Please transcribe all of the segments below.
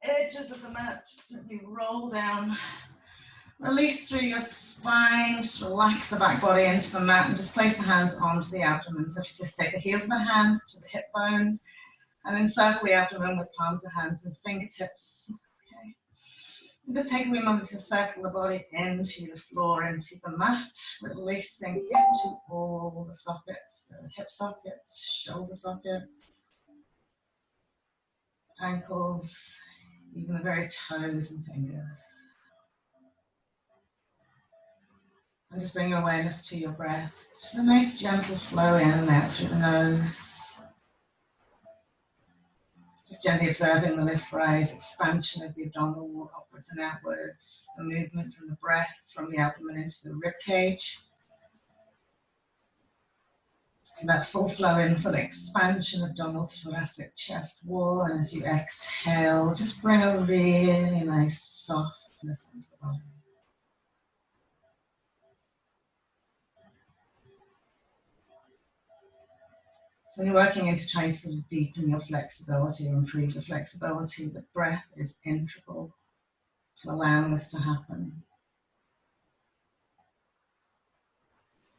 edges of the mat. Just gently roll down. Release through your spine. Just relax the back body into the mat and just place the hands onto the abdomen. So if you just take the heels of the hands to the hip bones and encircle the abdomen with palms of hands and fingertips. Okay. And just take a wee moment to settle the body into the floor, into the mat, releasing into all the sockets, so hip sockets, shoulder sockets, ankles, even the very toes and fingers. And just bring your awareness to your breath. Just a nice gentle flow in and out through the nose. Just gently observing the lift, rise, expansion of the abdominal wall upwards and outwards. The movement from the breath from the abdomen into the rib cage. So that full flow in, full expansion of abdominal thoracic chest wall. And as you exhale, just bring a really nice softness into the body. So when you're working into trying to sort of deepen your flexibility or improve your flexibility, the breath is integral to allowing this to happen.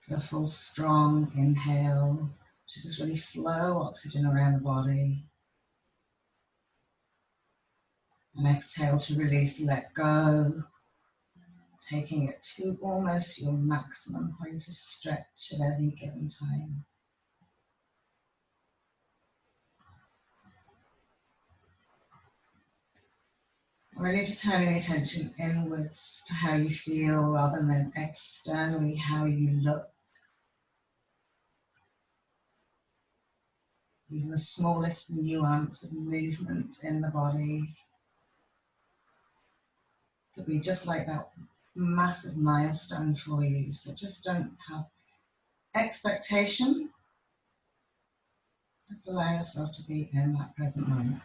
So a full, strong inhale to just really flow oxygen around the body. And exhale to release, let go, taking it to almost your maximum point of stretch at any given time. Really just turning the attention inwards to how you feel rather than externally how you look. Even the smallest nuance of movement in the body could be just like that massive milestone for you. So just don't have expectation. Just allow yourself to be in that present moment.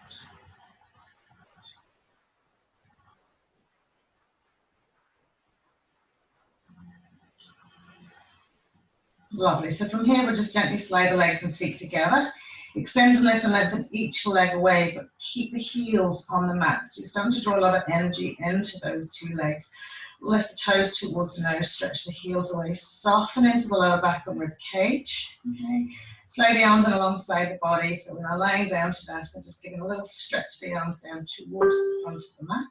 Lovely. So from here, we'll just gently slide the legs and feet together. Extend and lift and lengthen each leg away, but keep the heels on the mat. So you're starting to draw a lot of energy into those two legs. Lift the toes towards the nose, stretch the heels away, soften into the lower back and rib cage. Okay. Slide the arms in alongside the body. So we're now lying down to Tadasana, just giving a little stretch the arms down towards the front of the mat.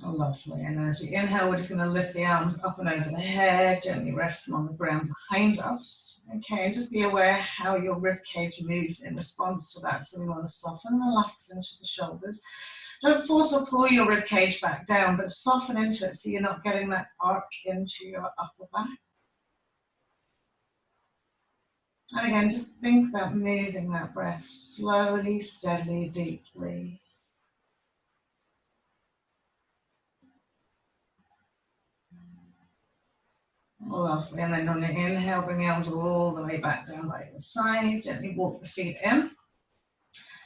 Oh, lovely. And as we inhale, we're just going to lift the arms up and over the head, gently rest them on the ground behind us. Okay, and just be aware how your rib cage moves in response to that. So we want to soften and relax into the shoulders. Don't force or pull your rib cage back down, but soften into it so you're not getting that arc into your upper back. And again, just think about moving that breath slowly, steadily, deeply. Lovely. And then on the inhale, bring the arms all the way back down by your side. Gently walk the feet in.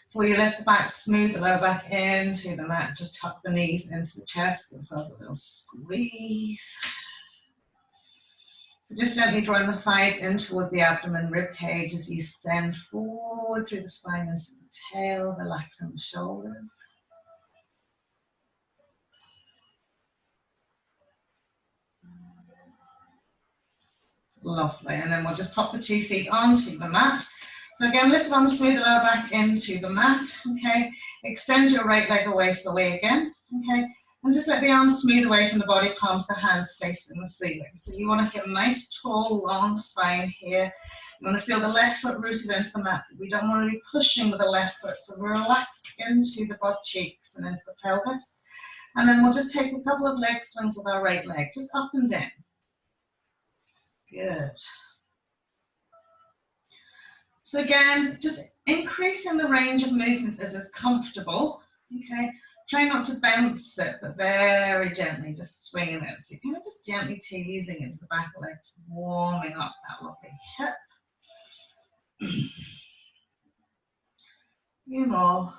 Before you lift the back, smooth the lower back into the mat. Just tuck the knees into the chest. Give yourselves a little squeeze. So just gently drawing the thighs in towards the abdomen, rib cage as you send forward through the spine into the tail, relaxing the shoulders. Lovely, and then we'll just pop the 2 feet onto the mat. So again, lift the arms, smooth the lower back into the mat, okay? Extend your right leg away from the way again, okay? And just let the arms smooth away from the body, palms the hands facing the ceiling. So you want to get a nice, tall, long spine here. You want to feel the left foot rooted into the mat. We don't want to be pushing with the left foot, so relax into the butt cheeks and into the pelvis. And then we'll just take a couple of leg swings with our right leg, just up and down. Good. So again, just increasing the range of movement as is comfortable, okay? Try not to bounce it, but very gently, just swinging it. So you're kind of just gently teasing into the back of the legs, warming up that lovely hip. few more.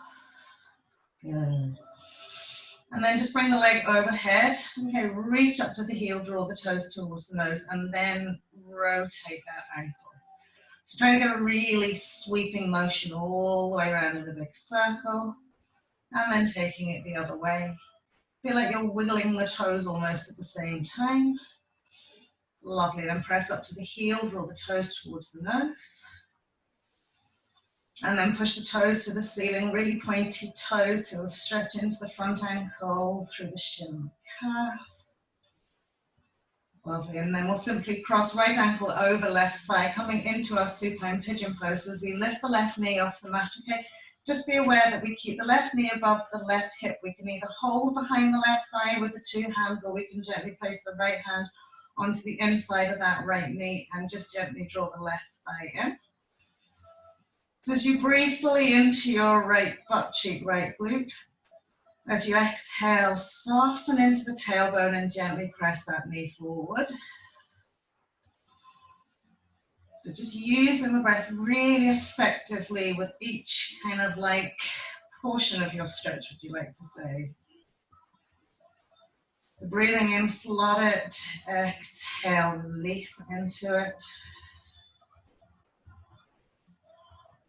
Good. And then just bring the leg overhead. Okay, reach up to the heel, draw the toes towards the nose, and then rotate that ankle. So try to get a really sweeping motion all the way around in a big circle, and then taking it the other way. Feel like you're wiggling the toes almost at the same time. Lovely, then press up to the heel, draw the toes towards the nose. And then push the toes to the ceiling, really pointy toes, so we'll stretch into the front ankle, through the shin calf. Lovely, and then we'll simply cross right ankle over left thigh, coming into our supine pigeon pose as we lift the left knee off the mat, okay? Just be aware that we keep the left knee above the left hip. We can either hold behind the left thigh with the two hands, or we can gently place the right hand onto the inside of that right knee and just gently draw the left thigh in. So as you breathe fully into your right butt cheek, right glute, as you exhale, soften into the tailbone and gently press that knee forward. So just using the breath really effectively with each kind of like portion of your stretch, would you like to say. So breathing in, flood it, exhale, release into it.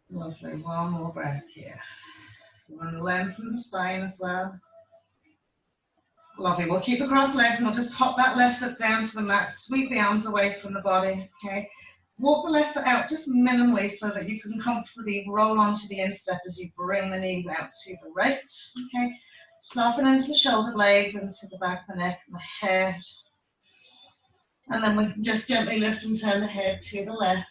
Lovely, one more breath here. You want to lengthen the spine as well. Lovely, we'll keep the crossed legs and we'll just pop that left foot down to the mat, sweep the arms away from the body, okay? Walk the left foot out just minimally so that you can comfortably roll onto the instep as you bring the knees out to the right, okay? Soften into the shoulder blades, into the back of the neck and the head. And then we can just gently lift and turn the head to the left.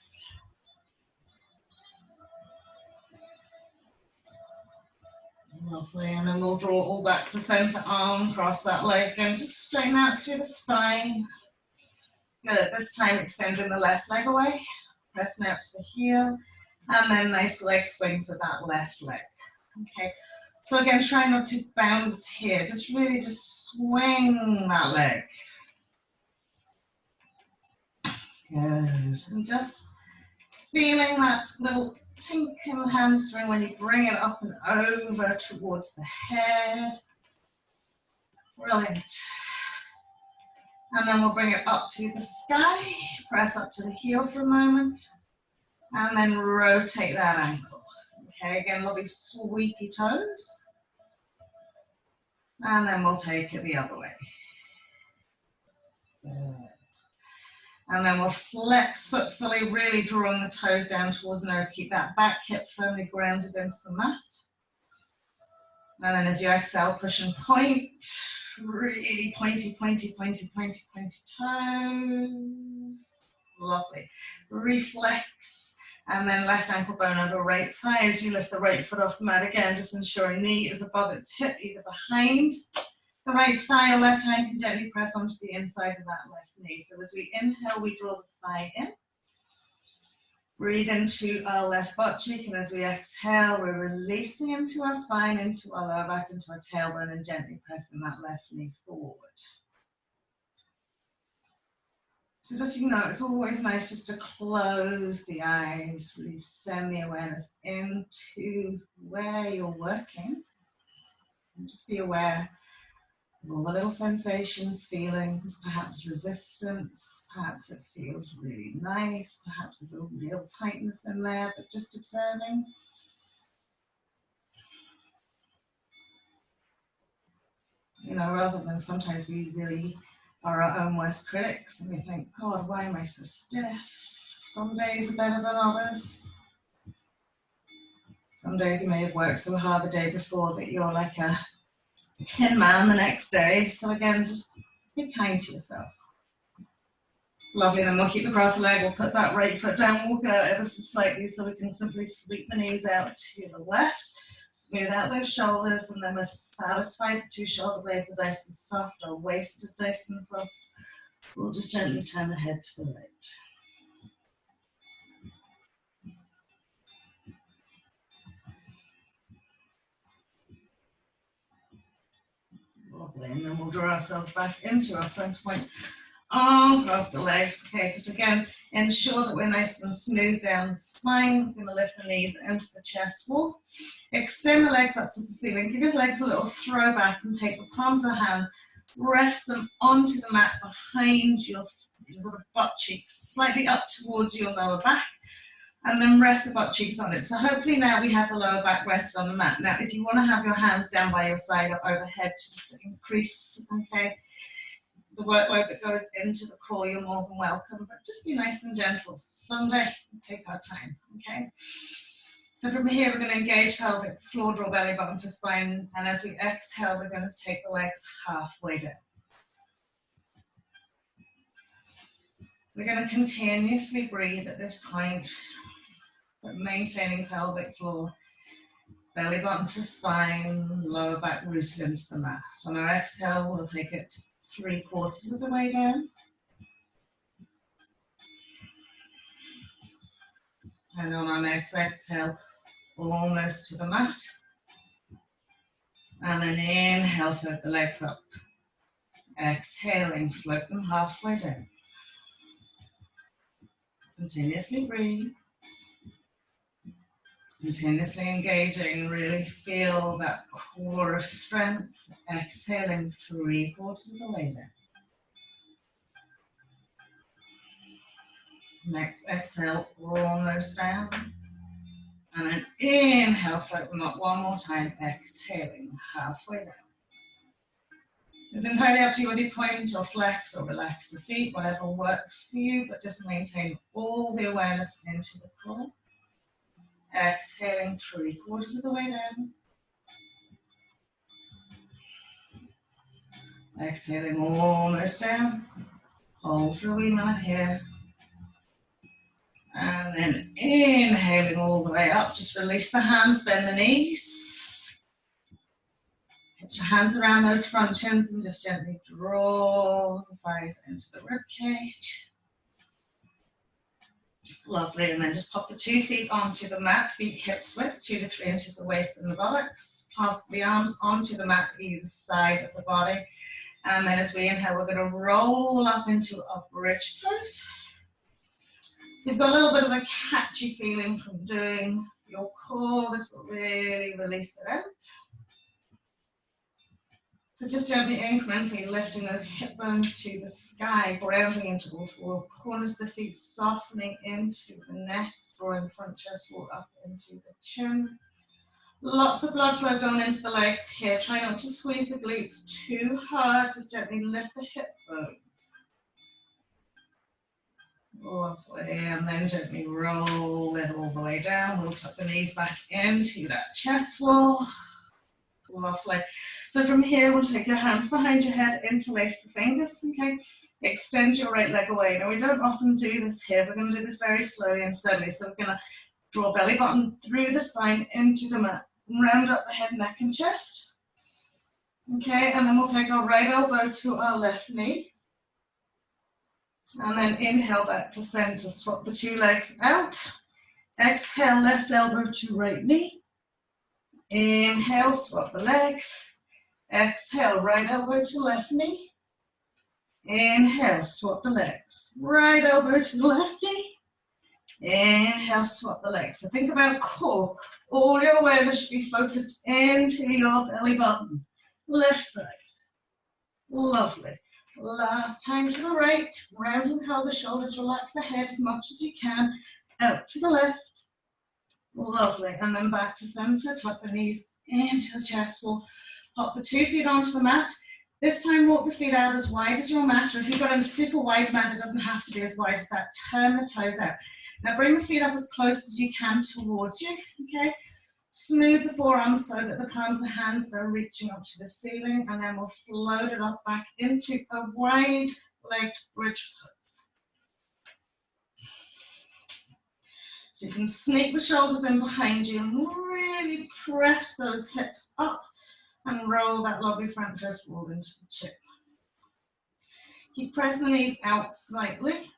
Lovely, and then we'll draw all back to center, arm, cross that leg, and just straighten out through the spine. Good, at this time extending the left leg away, pressing out to the heel, and then nice leg swings of that left leg. Okay, so again, try not to bounce here, just really just swing that leg. Good, and just feeling that little tink in the hamstring when you bring it up and over towards the head. Brilliant. And then we'll bring it up to the sky, press up to the heel for a moment, and then rotate that ankle. Okay, again, lovely sweepy toes. And then we'll take it the other way. Good. And then we'll flex foot fully, really drawing the toes down towards the nose. Keep that back hip firmly grounded into the mat. And then as you exhale, push and point. Really pointy, pointy, pointy, pointy, pointy toes. Lovely. Reflex. And then left ankle bone over right thigh as you lift the right foot off the mat again, just ensuring knee is above its hip, either behind the right thigh or left hand can gently press onto the inside of that left knee. So as we inhale, we draw the thigh in. Breathe into our left butt cheek, and as we exhale, we're releasing into our spine, into our lower back, into our tailbone, and gently pressing that left knee forward. So just, you know, it's always nice just to close the eyes, really send the awareness into where you're working, and just be aware of all the little sensations, feelings, perhaps resistance, perhaps it feels really nice, perhaps there's a real tightness in there, but just observing. You know, rather than sometimes we really are our own worst critics and we think, God, why am I so stiff? Some days are better than others. Some days you may have worked so hard the day before that you're like a tin man the next day. So again, just be kind to yourself. Lovely, then we'll keep across the leg, we'll put that right foot down, walk it out ever so slightly so we can simply sweep the knees out to the left, smooth out those shoulders, and then we're satisfied the two shoulder blades are nice and soft, our waist is nice and soft. We'll just gently turn the head to the right. Lovely, and then we'll draw ourselves back into our center point. Arm across the legs. Okay, just again, ensure that we're nice and smooth down the spine. We're going to lift the knees into the chest wall. Extend the legs up to the ceiling. Give your legs a little throw back and take the palms of the hands, rest them onto the mat behind your sort of butt cheeks, slightly up towards your lower back. and then rest the butt cheeks on it. So hopefully now we have the lower back rested on the mat. Now, if you want to have your hands down by your side or overhead to just increase, okay, the workload that goes into the core, you're more than welcome, but just be nice and gentle. Someday, take our time, okay? So from here, we're going to engage pelvic floor, draw belly button to spine, and as we exhale, we're going to take the legs halfway down. We're going to continuously breathe at this point, but maintaining pelvic floor, belly button to spine, lower back rooted into the mat. On our exhale, we'll take it 3/4 of the way down. And on our next exhale, almost to the mat. And then inhale, float the legs up. Exhaling, float them halfway down. Continuously breathe. Continuously engaging, really feel that core of strength. Exhaling 3/4 of the way down. Next exhale, almost down. And then inhale, float them up one more time, exhaling halfway down. It's entirely up to you whether you point or flex or relax the feet, whatever works for you, but just maintain all the awareness into the core. Exhaling 3/4 of the way down. Exhaling almost down. Hold for a wee minute here. And then inhaling all the way up. Just release the hands, bend the knees. Get your hands around those front shins and just gently draw the thighs into the rib cage. Lovely, and then just pop the 2 feet onto the mat, feet hips width, 2 to 3 inches away from the buttocks. Pass the arms onto the mat either side of the body. And then as we inhale, we're going to roll up into a bridge pose. So you've got a little bit of a catchy feeling from doing your core. This will really release it out. So just gently, incrementally lifting those hip bones to the sky, grounding into all 4 corners of the feet, softening into the neck, drawing the front chest wall up into the chin. Lots of blood flow going into the legs here. Try not to squeeze the glutes too hard. Just gently lift the hip bones. Lovely, and then gently roll it all the way down. We'll tuck the knees back into that chest wall. Lovely. So from here, we'll take your hands behind your head, interlace the fingers, okay? Extend your right leg away. Now, we don't often do this here. We're going to do this very slowly and steadily. So we're going to draw belly button through the spine into the mat. Round up the head, neck, and chest. Okay, and then we'll take our right elbow to our left knee. And then inhale back to center. Swap the 2 legs out. Exhale, left elbow to right knee. Inhale, swap the legs. Exhale, right elbow to left knee. Inhale, swap the legs. Right elbow to the left knee. Inhale, swap the legs. So think about core. All your awareness should be focused into your belly button. Left side. Lovely. Last time to the right. Round and curl the shoulders. Relax the head as much as you can. Out to the left. Lovely. And then back to center. Tuck the knees into the chest wall. Pop the 2 feet onto the mat. This time walk the feet out as wide as your mat. Or if you've got a super wide mat, it doesn't have to be as wide as that. Turn the toes out. Now bring the feet up as close as you can towards you. Okay. Smooth the forearms so that the palms of the hands are reaching up to the ceiling. And then we'll float it up back into a wide-legged bridge pose. So you can sneak the shoulders in behind you and really press those hips up and roll that lovely front chest wall into the chin. Keep pressing the knees out slightly.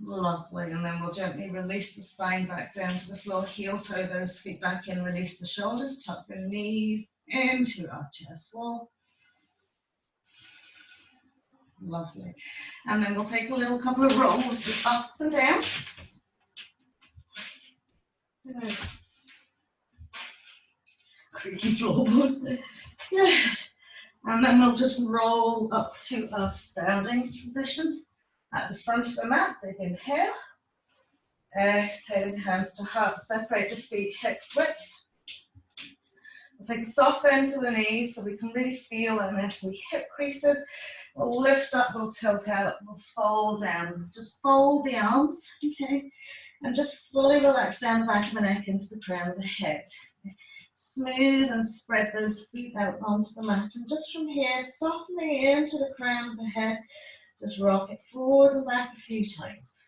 Lovely, and then we'll gently release the spine back down to the floor, heel toe those feet back in, release the shoulders, tuck the knees into our chest wall. Lovely. And then we'll take a little couple of rolls just up and down. Good. Creaky floorboards. Good. And then we'll just roll up to our standing position. at the front of the mat. Big inhale. Exhaling, hands to heart. Separate the feet, hips width. We'll take a soft bend to the knees so we can really feel that nicely hip creases. We'll lift up, we'll tilt out, we'll fold down. Just fold the arms, okay? And just fully relax down the back of the neck into the crown of the head. Smooth and spread those feet out onto the mat. And just from here, softening into the crown of the head, just rock it forwards and back a few times.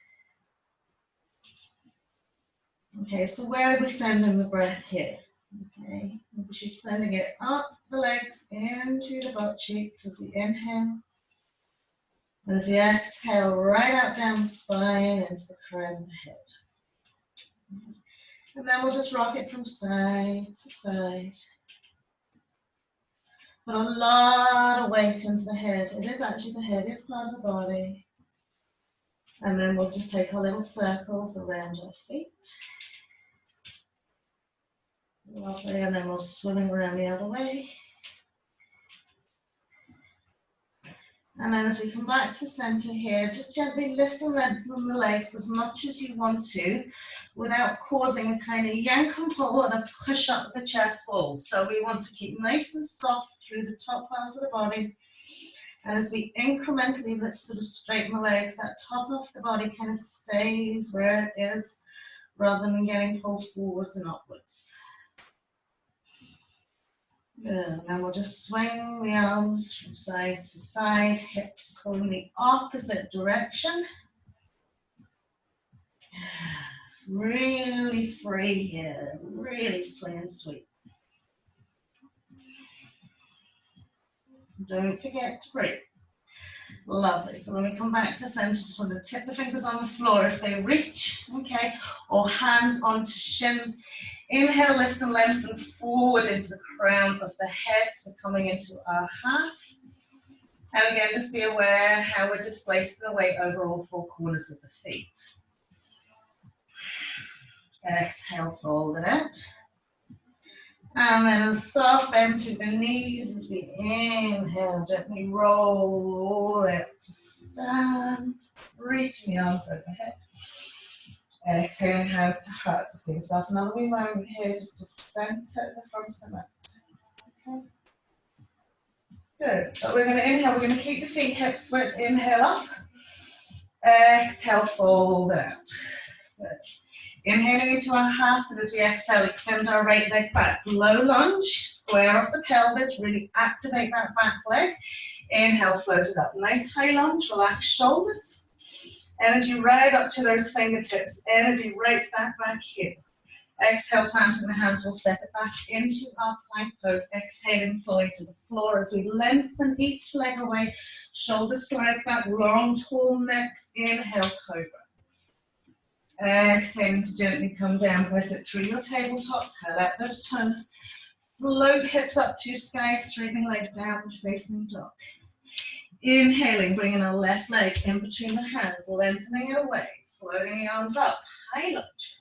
Okay, so where are we sending the breath here? Okay, she's sending it up the legs into the butt cheeks as we inhale. And as we exhale, right out down the spine into the crown of the head. And then we'll just rock it from side to side. Put a lot of weight into the head. It is actually the heaviest part of the body. And then we'll just take our little circles around our feet. Lovely, and then we'll swing around the other way. And then as we come back to center here, just gently lift and lengthen the legs as much as you want to without causing a kind of yank and pull and a push up the chest wall. So we want to keep nice and soft through the top half of the body. And as we incrementally let's sort of straighten the legs, that top of the body kind of stays where it is rather than getting pulled forwards and upwards. Good. And then we'll just swing the arms from side to side, hips going the opposite direction. Really free here, really swing and sweep. Don't forget to breathe. Lovely. So when we come back to center, just want to tip the fingers on the floor if they reach, okay, or hands onto shins. Inhale, lift and lengthen forward into the crown of the head. So we're coming into our half. And again, just be aware how we're displacing the weight over all four corners of the feet. Exhale, fold it out. And then a soft bend to the knees as we inhale, gently roll out to stand, reaching the arms overhead. Exhaling, hands to heart. Just give yourself another wee moment here just to center the front of the mat. Okay. Good. So we're going to inhale, we're going to keep the feet hips width, inhale up. Exhale, fold out. Good. Inhaling into our half, and as we exhale, extend our right leg back. Low lunge, square off the pelvis, really activate that back leg. Inhale, float it up. Nice high lunge, relax shoulders. Energy right up to those fingertips. Energy right to that back heel. Exhale, planting the hands, we'll step it back into our plank pose. Exhaling fully to the floor as we lengthen each leg away. Shoulders slide back, long, tall necks. Inhale, cobra. Exhaling to gently come down, press it through your tabletop, curl out those toes, float hips up to sky, straightening legs down, facing dog. Inhaling, bringing our left leg in between the hands, lengthening it away, floating the arms up, high lunge.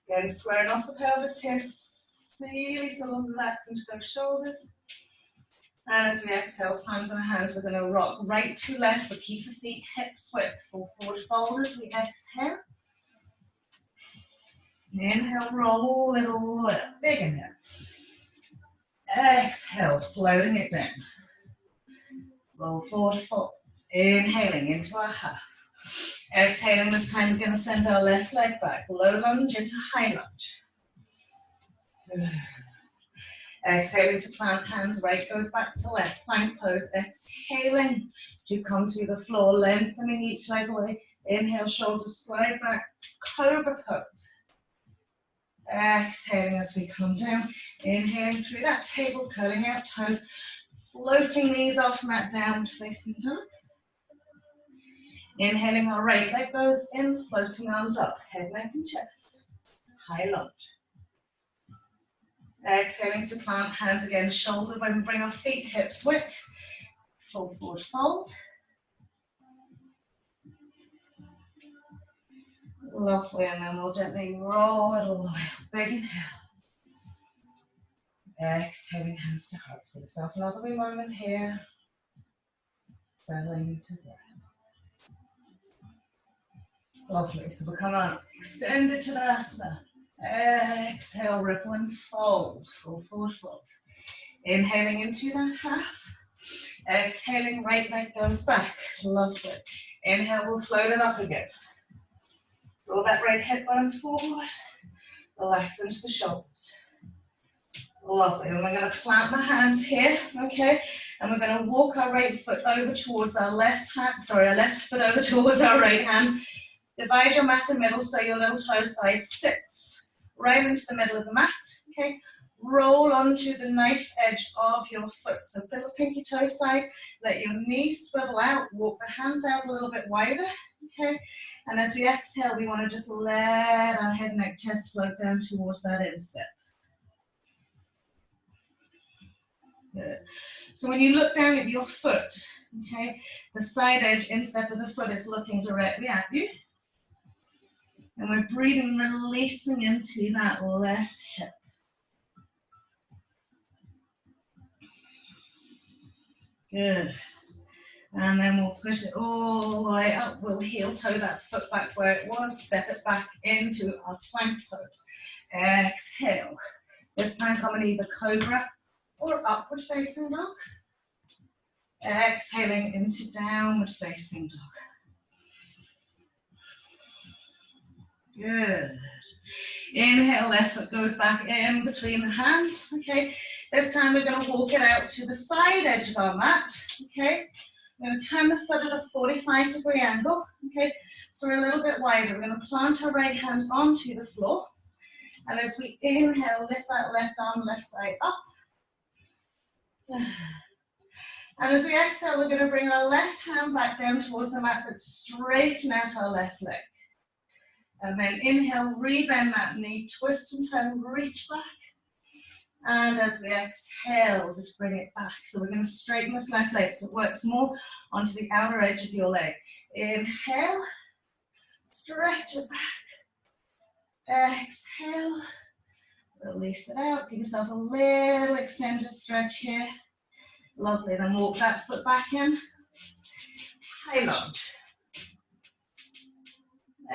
Getting squaring off the pelvis here, really sort of relax into those shoulders. And as we exhale, palms on the hands, we're going to rock right to left, but keep the feet hips width, full forward fold as we exhale. Inhale, roll it all the way up. Big inhale. Exhale, floating it down. Roll forward, fold. Inhaling into our half. Exhaling, this time we're going to send our left leg back. Low lunge into high lunge. Exhaling to plant hands, right goes back to left. Plank pose. Exhaling to come to the floor, lengthening each leg away. Inhale, shoulders slide back. Cobra pose. Exhaling as we come down, inhaling through that table, curling out toes, floating knees off mat down, facing dog. Inhaling, our right leg goes in, floating arms up, head, neck and chest, high lunge. Exhaling to plant hands again, shoulder when we bring our feet hips width, full forward fold. Lovely, and then we'll gently roll it all the way up. Big inhale. Exhaling, hands to heart. Give yourself another wee moment here. Settling into breath. Lovely. So we'll come on, extend it to the asana. Exhale, ripple and fold. Full forward fold. Inhaling into that half. Exhaling, right leg goes back. Lovely. Inhale, we'll float it up again. Roll that right hip bone forward. Relax into the shoulders. Lovely. And we're going to plant the hands here, okay? And we're going to walk our right foot over towards our left foot over towards our right hand. Divide your mat in middle so your little toe side sits right into the middle of the mat, okay? Roll onto the knife edge of your foot. So feel the pinky toe side, let your knees swivel out, walk the hands out a little bit wider, okay? And as we exhale, we want to just let our head, neck, chest float down towards that instep. Good. So when you look down at your foot, okay, the side edge instep of the foot is looking directly at you. And we're breathing, releasing into that left hip. Good. And then we'll push it all the way up. We'll heel toe that foot back where it was. Step it back into our plank pose. Exhale. This time come in either cobra or upward facing dog. Exhaling into downward facing dog. Good. Inhale, left foot goes back in between the hands. Okay. This time we're going to walk it out to the side edge of our mat. Okay. We're going to turn the foot at a 45-degree angle. Okay. So we're a little bit wider. We're going to plant our right hand onto the floor. And as we inhale, lift that left arm, left side up. And as we exhale, we're going to bring our left hand back down towards the mat, but straighten out our left leg. And then inhale, rebend that knee, twist and turn, reach back. And as we exhale, just bring it back. So we're going to straighten this left leg so it works more onto the outer edge of your leg. Inhale, stretch it back. Exhale, release it out. Give yourself a little extended stretch here. Lovely. Then walk that foot back in. High lunge.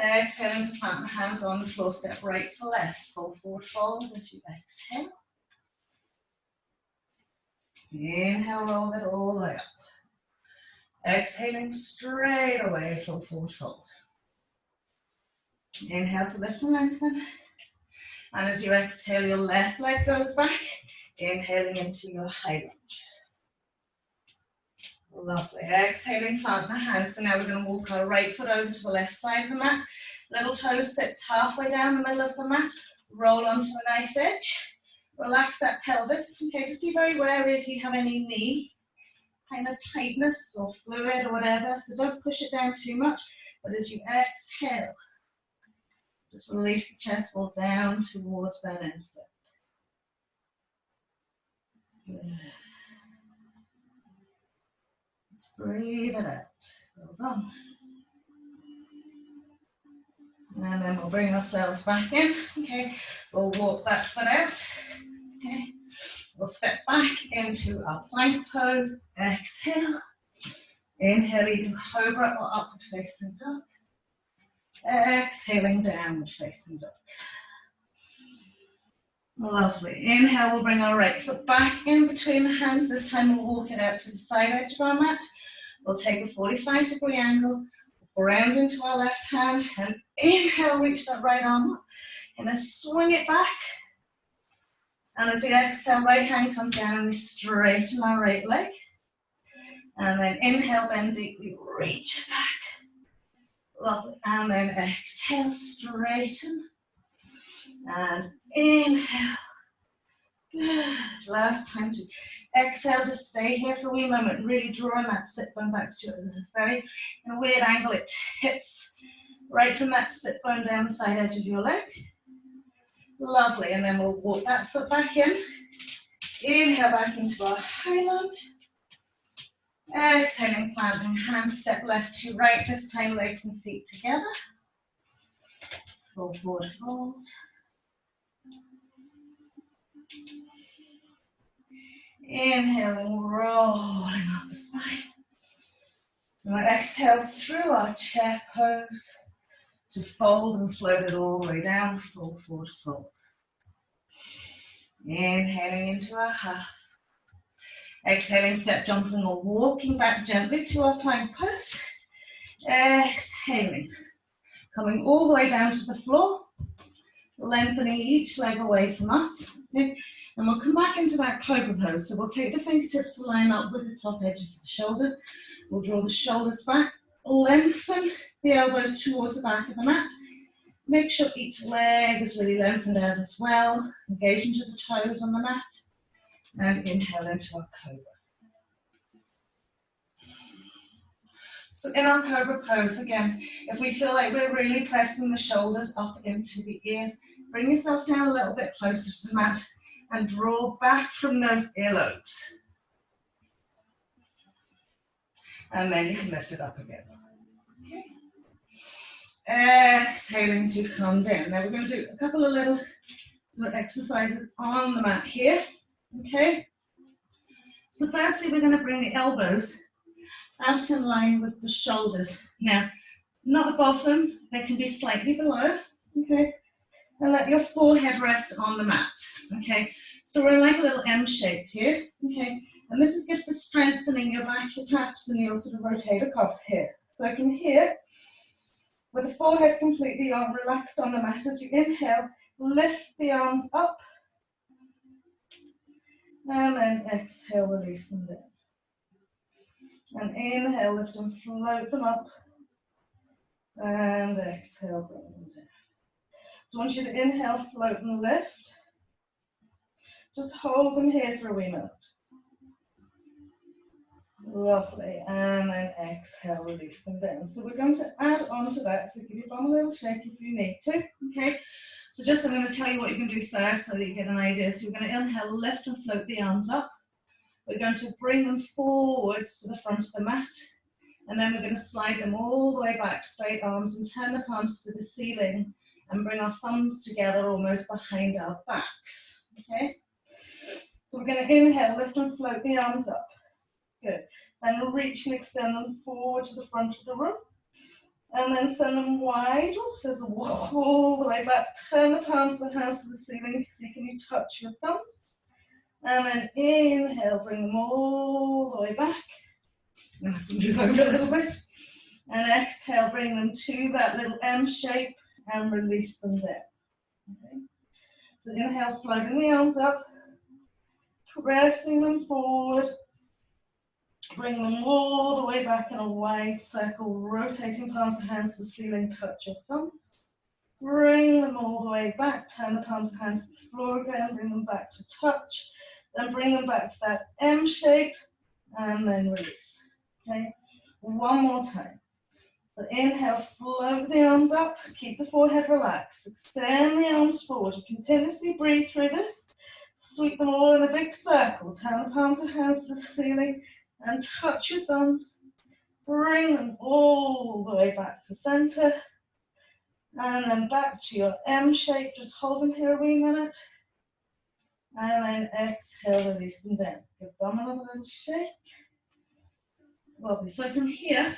Exhaling to plant the hands on the floor, step right to left, full forward fold as you exhale. Inhale, roll it all the way up. Exhaling straight away, full forward fold. Inhale to lift and lengthen. And as you exhale, your left leg goes back, inhaling into your high lunge. Lovely. Exhaling, plant the hands. So now we're going to walk our right foot over to the left side of the mat. Little toe sits halfway down the middle of the mat. Roll onto the knife edge. Relax that pelvis. Okay, just be very wary if you have any knee kind of tightness or fluid or whatever. So don't push it down too much. But as you exhale, just release the chest wall down towards that instep. Good. Breathe it out. Well done. And then we'll bring ourselves back in. Okay, we'll walk that foot out. Okay, we'll step back into our plank pose. Exhale. Inhale, either cobra or upward facing dog. Exhaling, downward facing dog. Lovely. Inhale, we'll bring our right foot back in between the hands. This time we'll walk it out to the side edge of our mat. We'll take a 45-degree angle, round into our left hand, and inhale, reach that right arm up. And then swing it back. And as we exhale, right hand comes down and we straighten our right leg. And then inhale, bend deeply, reach it back. Lovely. And then exhale, straighten. And inhale. Good. Last time to exhale, just stay here for a wee moment, really drawing that sit bone back to it. There's a very in a weird angle, it hits right from that sit bone down the side edge of your leg. Lovely, and then we'll walk that foot back in. Inhale back into our high lunge. Exhaling, planting, hands step left to right, this time legs and feet together. Full forward fold. Inhaling, rolling up the spine. And we exhale through our chair pose. to fold and float it all the way down, full forward fold. Inhaling into our half. Exhaling, step jumping or walking back gently to our plank pose. Exhaling, coming all the way down to the floor, lengthening each leg away from us. Okay? And we'll come back into that cobra pose. So we'll take the fingertips to line up with the top edges of the shoulders. We'll draw the shoulders back, lengthen the elbows towards the back of the mat. Make sure each leg is really lengthened out as well. Engage into the toes on the mat. And inhale into our cobra. So in our cobra pose, again, if we feel like we're really pressing the shoulders up into the ears, bring yourself down a little bit closer to the mat and draw back from those earlobes. And then you can lift it up again. Okay. Exhaling to come down. Now we're going to do a couple of little sort of exercises on the mat here. Okay. So firstly, we're going to bring the elbows out in line with the shoulders. Now, not above them, they can be slightly below, okay? And let your forehead rest on the mat, okay? So we're in like a little M shape here, okay? And this is good for strengthening your back, your traps, and your sort of rotator cuffs here. So from here, with the forehead completely relaxed on the mat, as you inhale, lift the arms up, and then exhale, release them down. And inhale, lift and float them up. And exhale, bring them down. So I want you to inhale, float and lift. Just hold them here for a wee minute. Lovely. And then exhale, release them down. So we're going to add on to that. So give your bum a little shake if you need to. Okay. So just I'm going to tell you what you can do first so that you get an idea. So you're going to inhale, lift and float the arms up. We're going to bring them forwards to the front of the mat. And then we're going to slide them all the way back, straight arms, and turn the palms to the ceiling and bring our thumbs together almost behind our backs. Okay? So we're going to inhale, lift and float the arms up. Good. Then reach and extend them forward to the front of the room. And then send them wide. Oops, there's a walk all the way back. Turn the palms of the hands to the ceiling so you can touch your thumbs. And then inhale, bring them all the way back. And I can move over a little bit. And exhale, bring them to that little M shape and release them down. Okay. So inhale, floating the arms up, pressing them forward, bring them all the way back in a wide circle, rotating palms of hands to the ceiling, touch your thumbs. Bring them all the way back, turn the palms of hands to the floor again, bring them back to touch, then bring them back to that M shape, and then release. Okay, one more time. So inhale, float the arms up, keep the forehead relaxed, extend the arms forward. You continuously breathe through this. Sweep them all in a big circle. Turn the palms of hands to the ceiling and touch your thumbs. Bring them all the way back to center. And then back to your M shape. Just hold them here a wee minute. And then exhale, release them down. Give them another little shake. Lovely. So from here,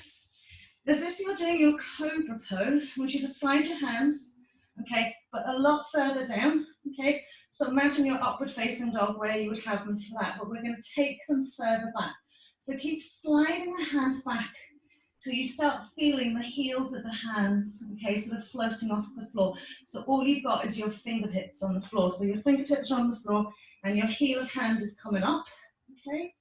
as if you're doing your cobra pose, I want you to slide your hands, okay, but a lot further down, okay? So imagine your upward facing dog where you would have them flat, but we're going to take them further back. So keep sliding the hands back till you start feeling the heels of the hands, okay, sort of floating off the floor. So all you've got is your fingertips on the floor. So your fingertips are on the floor and your heel of hand is coming up, okay?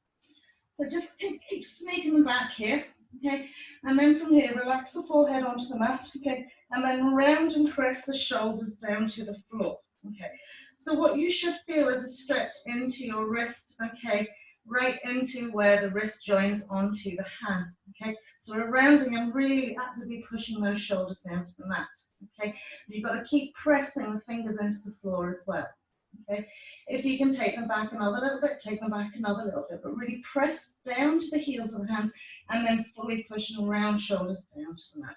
So just keep sneaking them back here, okay? And then from here, relax the forehead onto the mat, okay? And then round and press the shoulders down to the floor, okay? So what you should feel is a stretch into your wrist, okay? Right into where the wrist joins onto the hand, okay? So we're rounding and really actively pushing those shoulders down to the mat, okay? You've got to keep pressing the fingers into the floor as well. Okay, if you can take them back another little bit, take them back another little bit, but really press down to the heels of the hands and then fully pushing round shoulders down to the mat.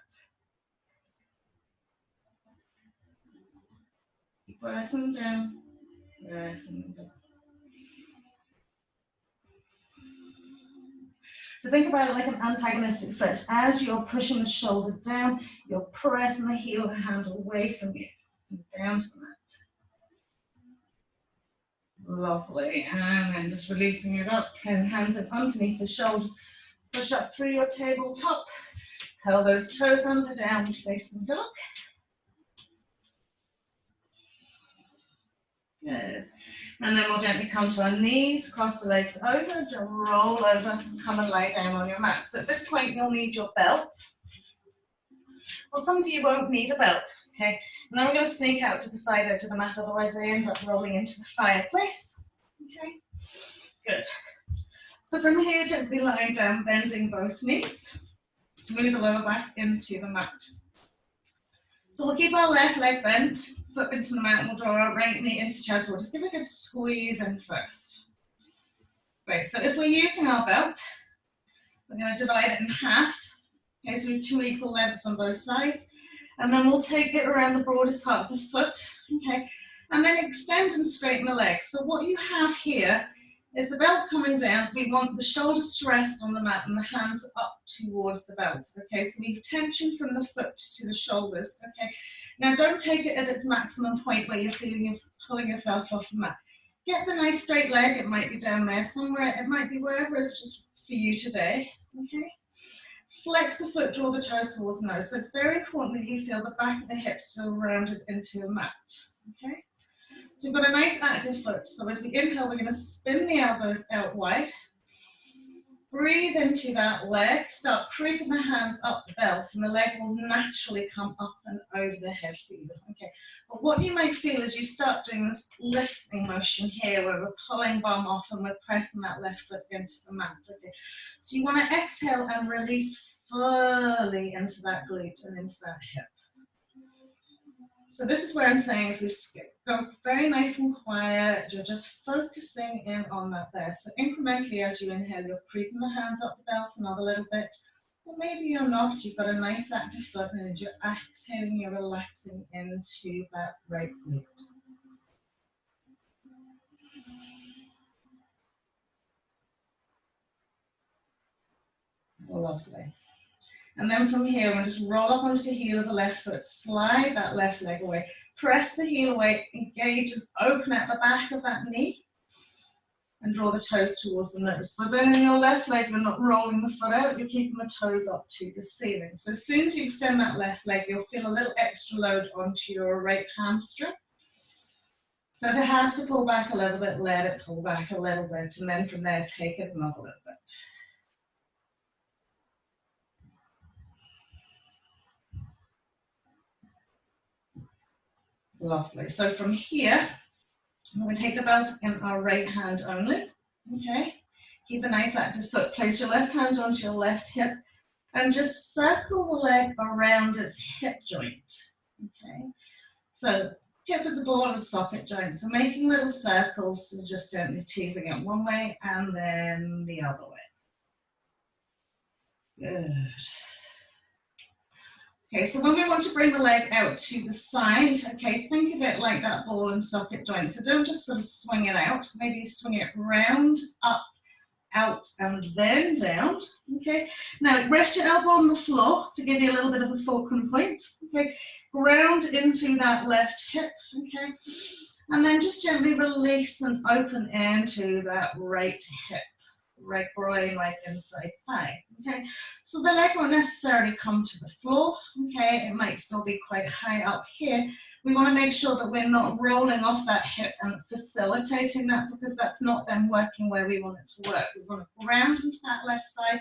Keep pressing them down, pressing them down. So think about it like an antagonistic stretch. As you're pushing the shoulder down, you're pressing the heel of the hand away from you, down to the mat. Lovely, and then just releasing it up, and hands in underneath the shoulders. Push up through your tabletop, curl those toes under, downward facing dog. Good. And then we'll gently come to our knees, cross the legs over, roll over, come and lie down on your mat. So at this point, you'll need your belt. Well, some of you won't need a belt, okay? And I'm going to sneak out to the side edge of the mat, otherwise I end up rolling into the fireplace, okay? Good. So from here, gently lying down, bending both knees. Smooth the lower back into the mat. So we'll keep our left leg bent, foot into the mat, and we'll draw our right knee into chest. We'll just give it a good squeeze in first. Great, so if we're using our belt, we're going to divide it in half. Okay, so we have 2 equal lengths on both sides. And then we'll take it around the broadest part of the foot, okay? And then extend and straighten the legs. So what you have here is the belt coming down. We want the shoulders to rest on the mat and the hands up towards the belt, okay? So we have tension from the foot to the shoulders, okay? Now don't take it at its maximum point where you're feeling you're pulling yourself off the mat. Get the nice straight leg. It might be down there somewhere. It might be wherever is just for you today, okay? Flex the foot, draw the toes towards the nose. So it's very important that you feel the back of the hips surrounded into a mat, okay? So we've got a nice active foot. So as we inhale, we're going to spin the elbows out wide. Breathe into that leg. Start creeping the hands up the belt, and the leg will naturally come up and over the head for you. Okay. But what you might feel is you start doing this lifting motion here, where we're pulling bum off and we're pressing that left foot into the mat. Okay. So you want to exhale and release fully into that glute and into that hip. So this is where I'm saying if we go very nice and quiet, you're just focusing in on that there. So incrementally as you inhale, you're creeping the hands up the belt another little bit. Or maybe you're not, you've got a nice active foot, and as you're exhaling, you're relaxing into that right glute. Lovely. And then from here, we'll just roll up onto the heel of the left foot, slide that left leg away, press the heel away, engage and open at the back of that knee, and draw the toes towards the nose. So then in your left leg, you're not rolling the foot out, you're keeping the toes up to the ceiling. So as soon as you extend that left leg, you'll feel a little extra load onto your right hamstring. So if it has to pull back a little bit, let it pull back a little bit, and then from there, take it another little bit. Lovely. So from here, I'm going to take the belt in our right hand only. Okay. Keep a nice active foot. Place your left hand onto your left hip and just circle the leg around its hip joint. Okay. So hip is a ball of a socket joint. So making little circles and just gently teasing it one way and then the other way. Good. Okay, so when we want to bring the leg out to the side, okay, think of it like that ball and socket joint. So don't just sort of swing it out. Maybe swing it round, up, out, and then down. Okay, now rest your elbow on the floor to give you a little bit of a fulcrum point. Okay, ground into that left hip. Okay, and then just gently release and open into that right hip. Right groin, right inside thigh. Okay, so the leg won't necessarily come to the floor. Okay, it might still be quite high up here. We want to make sure that we're not rolling off that hip and facilitating that, because that's not then working where we want it to work. We want to ground into that left side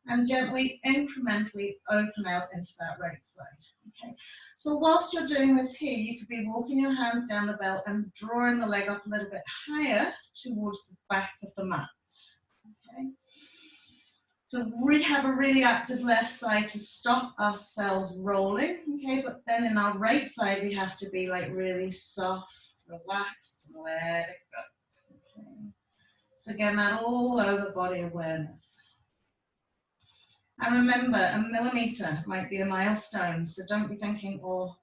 and gently, incrementally open out into that right side. Okay, so whilst you're doing this here, you could be walking your hands down the belt and drawing the leg up a little bit higher towards the back of the mat. Okay. So we have a really active left side to stop ourselves rolling, okay, but then in our right side we have to be like really soft, relaxed, and let it go. Okay. So again, that all over body awareness. And remember, a millimeter might be a milestone, so don't be thinking, oh,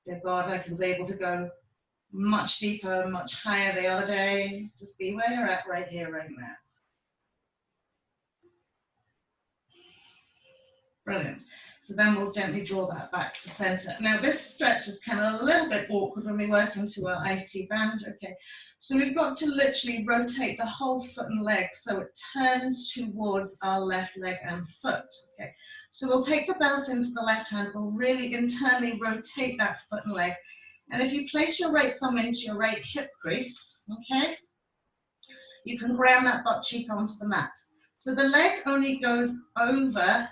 dear God, I was able to go much deeper, much higher the other day. Just be where you're at right here, right now. Brilliant. So then we'll gently draw that back to center. Now this stretch is kind of a little bit awkward when we work into our IT band. Okay, so we've got to literally rotate the whole foot and leg so it turns towards our left leg and foot. Okay, so we'll take the belt into the left hand, we'll really internally rotate that foot and leg. And if you place your right thumb into your right hip crease, okay, you can ground that butt cheek onto the mat. So the leg only goes over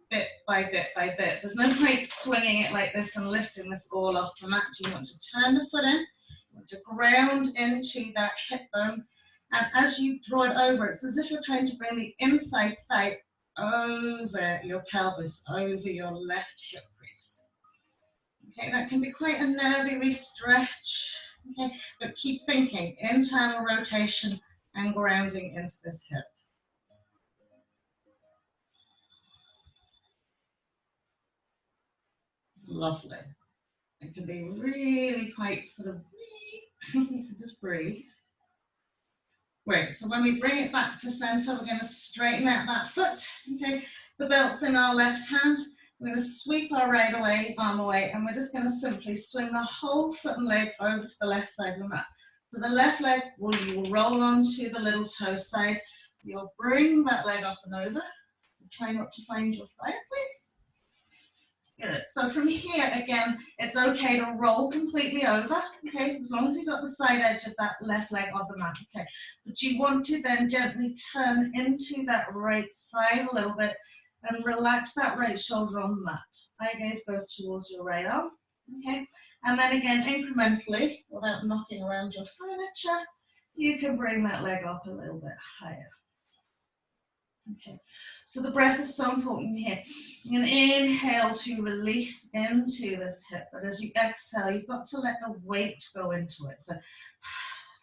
bit by bit by bit. There's no point swinging it like this and lifting this all off the mat. You want to turn the foot in, you want to ground into that hip bone, and as you draw it over, it's as if you're trying to bring the inside thigh over your pelvis, over your left hip crease. Okay, that can be quite a nervy stretch, okay, but keep thinking, internal rotation and grounding into this hip. Lovely. It can be really quite sort of, so just breathe. Great, so when we bring it back to center, we're going to straighten out that foot. Okay, the belt's in our left hand. We're going to sweep our right arm away, and we're just going to simply swing the whole foot and leg over to the left side of the mat. So the left leg, you will roll onto the little toe side. You'll bring that leg up and over. Try not to find your fireplace. Good. So from here, again, it's okay to roll completely over, okay, as long as you've got the side edge of that left leg on the mat, okay. But you want to then gently turn into that right side a little bit and relax that right shoulder on the mat. Eye gaze goes towards your right arm, okay. And then again, incrementally, without knocking around your furniture, you can bring that leg up a little bit higher. Okay, so the breath is so important here. You can inhale to release into this hip, but as you exhale, you've got to let the weight go into it. So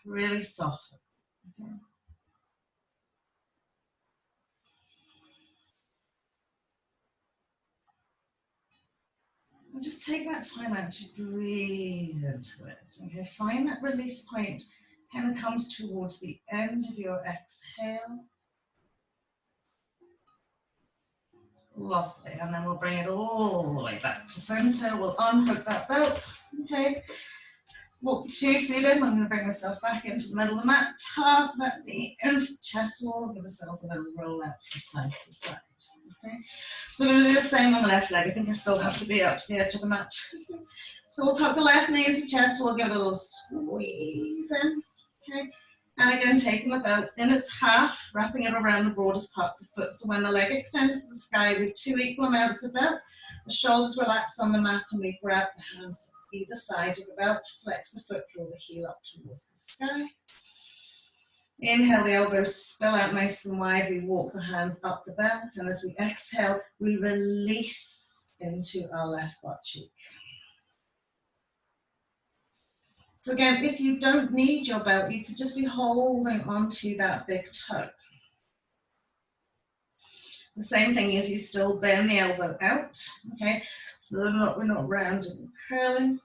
really soften. Okay. And just take that time out to breathe into it. Okay, find that release point kind of comes towards the end of your exhale. Lovely, and then we'll bring it all the way back to center. We'll unhook that belt, okay. Walk the 2 feet in. I'm going to bring myself back into the middle of the mat. Tuck that knee into the chest wall. Give ourselves a little roll out from side to side, okay. So we're going to do the same on the left leg. I think I still have to be up to the edge of the mat. So we'll tuck the left knee into the chest wall. Give it a little squeeze in, okay. And again, taking the belt in its half, wrapping it around the broadest part of the foot. So when the leg extends to the sky, we have 2 equal amounts of belt. The shoulders relax on the mat, and we grab the hands either side of the belt, flex the foot, draw the heel up towards the sky. Inhale, the elbows spill out nice and wide. We walk the hands up the belt, and as we exhale, we release into our left butt cheek. So again, if you don't need your belt, you could just be holding onto that big toe. The same thing is you still bend the elbow out, okay? So we're not rounding and curling.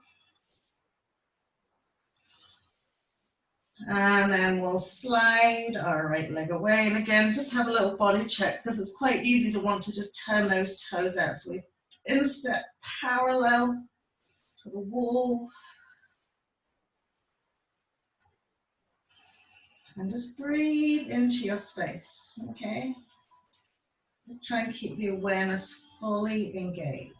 And then we'll slide our right leg away. And again, just have a little body check, because it's quite easy to want to just turn those toes out. So we instep parallel to the wall. And just breathe into your space, okay? Try and keep the awareness fully engaged.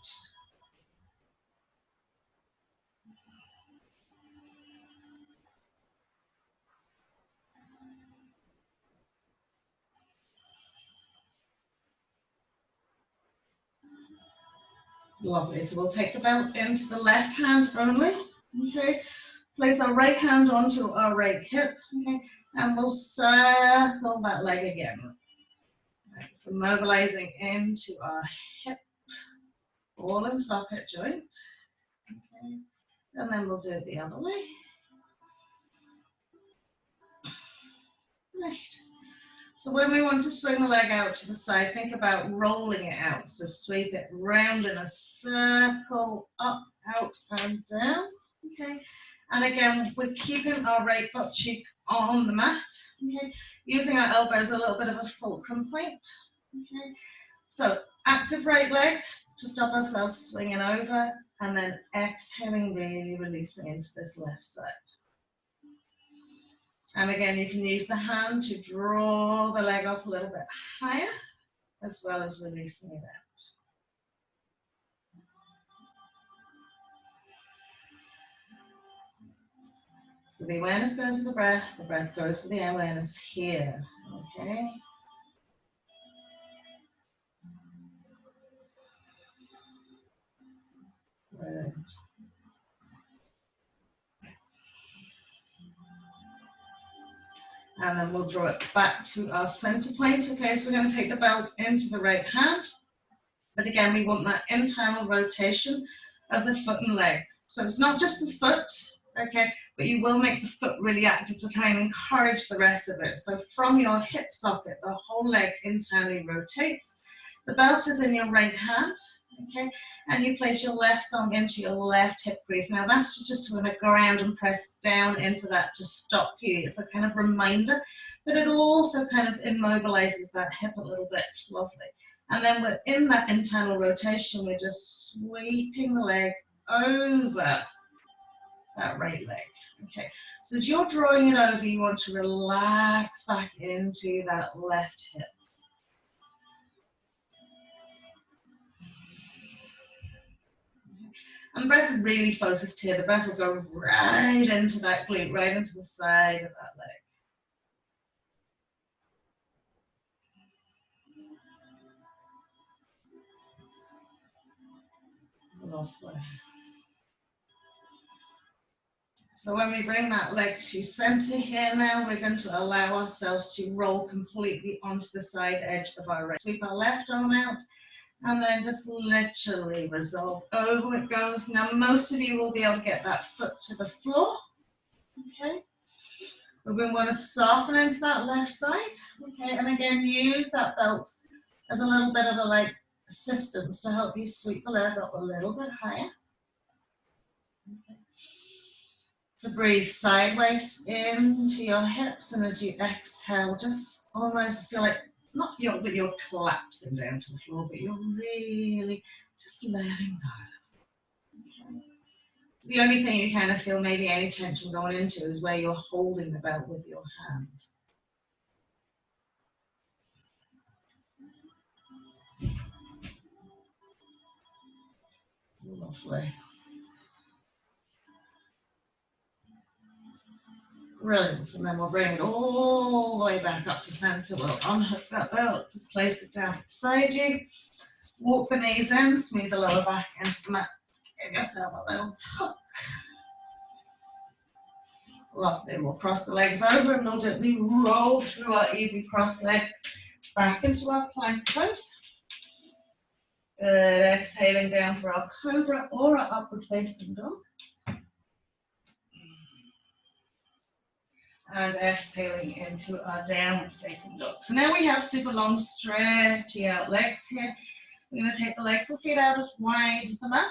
Lovely, so we'll take the belt into the left hand only, okay? Place our right hand onto our right hip, okay? And we'll circle that leg again. Right, so mobilizing into our hip, ball and socket joint, okay? And then we'll do it the other way. Right. So when we want to swing the leg out to the side, think about rolling it out. So sweep it round in a circle, up, out, and down, okay? And again, we're keeping our right butt cheek on the mat, okay? Using our elbows a little bit of a fulcrum point, okay? So active right leg to stop ourselves swinging over, and then exhaling, really releasing into this left side. And again, you can use the hand to draw the leg up a little bit higher, as well as releasing it out. So the awareness goes with the breath goes with the awareness here, okay? Good. And then we'll draw it back to our center point, okay? So we're going to take the belt into the right hand, but again, we want that internal rotation of the foot and leg. So it's not just the foot, okay, but you will make the foot really active to try and encourage the rest of it. So from your hip socket, the whole leg internally rotates. The belt is in your right hand, okay, and you place your left thumb into your left hip crease. Now that's just going to go around and press down into that to stop you. It's a kind of reminder, but it also kind of immobilizes that hip a little bit. Lovely. And then within that internal rotation, we're just sweeping the leg over that right leg. Okay, so as you're drawing it over, you want to relax back into that left hip. And breath really focused here. The breath will go right into that glute, right into the side of that leg. Lovely. So when we bring that leg to center here now, we're going to allow ourselves to roll completely onto the side edge of our right. Sweep our left arm out, and then just literally resolve over it goes. Now most of you will be able to get that foot to the floor, okay? We're going to want to soften into that left side, okay? And again, use that belt as a little bit of a like assistance to help you sweep the leg up a little bit higher. Okay. So breathe sideways into your hips, and as you exhale, just almost feel like, not that you're collapsing down to the floor, but you're really just letting go. Okay. The only thing you kind of feel maybe any tension going into is where you're holding the belt with your hand. Lovely. Brilliant. And then we'll bring it all the way back up to center. We'll unhook that belt, just place it down beside you. Walk the knees in, smooth the lower back into the mat. Give yourself a little tuck. Lovely. We'll cross the legs over and we'll gently roll through our easy cross leg back into our plank pose. Good. Exhaling down for our cobra or our upward facing dog. And exhaling into our downward facing dog. So now we have super long, stretchy out legs here. We're going to take the legs and feet out as wide as the mat.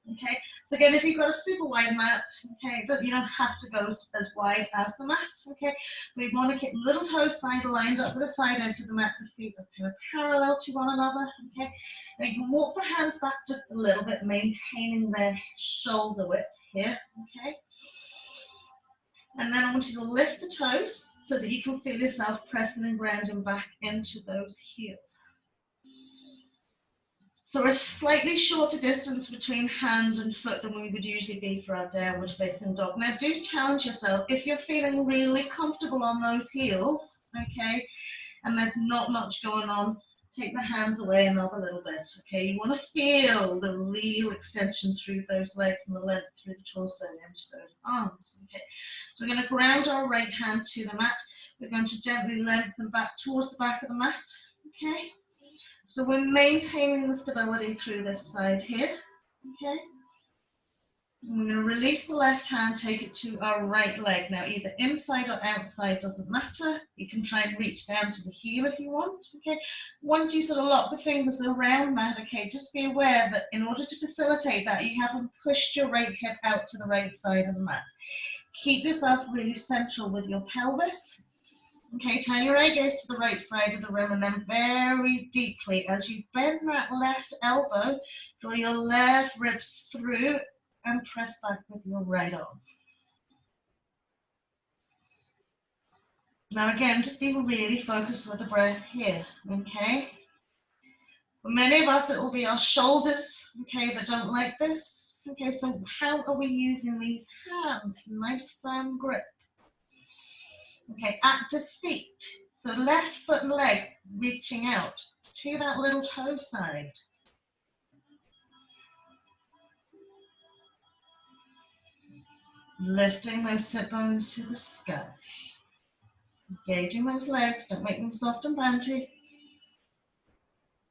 Okay, so again, if you've got a super wide mat, okay, you don't have to go as wide as the mat. Okay, we want to keep the little toes side lined up with the side edge of the mat. The feet are kind of parallel to one another. Okay, now you can walk the hands back just a little bit, maintaining their shoulder width here. Okay. And then I want you to lift the toes so that you can feel yourself pressing and grounding back into those heels. So a slightly shorter distance between hand and foot than we would usually be for our downward facing dog. Now do challenge yourself if you're feeling really comfortable on those heels, okay, and there's not much going on, take the hands away another little bit, okay. You want to feel the real extension through those legs and the length through the torso and into those arms, okay. So we're going to ground our right hand to the mat. We're going to gently lengthen back towards the back of the mat, okay. So we're maintaining the stability through this side here, okay. And we're going to release the left hand, take it to our right leg. Now either inside or outside, doesn't matter. You can try and reach down to the heel if you want, okay. Once you sort of lock the fingers around that, okay, just be aware that in order to facilitate that, you haven't pushed your right hip out to the right side of the mat. Keep yourself really central with your pelvis. Okay, turn your right gaze to the right side of the room, and then very deeply, as you bend that left elbow, draw your left ribs through and press back with your right arm. Now again, just be really focused with the breath here, okay? For many of us, it will be our shoulders, okay, that don't like this. Okay, so how are we using these hands? Nice firm grip. Okay, active feet. So left foot and leg reaching out to that little toe side. Lifting those sit bones to the sky. Engaging those legs, don't make them soft and banty.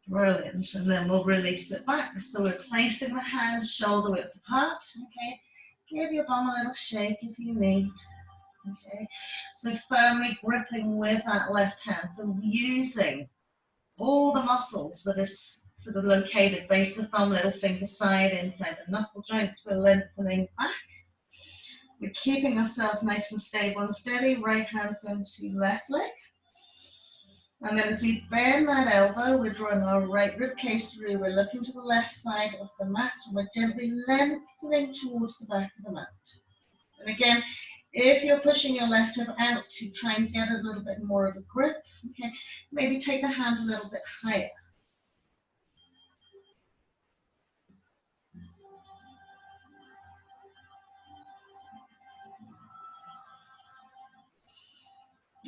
Brilliant, and then we'll release it back. So we're placing the hands shoulder width apart, okay? Give your bum a little shake if you need. Okay, so firmly gripping with that left hand, so using all the muscles that are sort of located base of the thumb, little finger side, inside the knuckle joints, we're lengthening back. We're keeping ourselves nice and stable and steady. Right hand's going to left leg. And then as we bend that elbow, we're drawing our right rib cage through. We're looking to the left side of the mat, and we're gently lengthening towards the back of the mat. And again, if you're pushing your left hip out to try and get a little bit more of a grip, okay, maybe take the hand a little bit higher.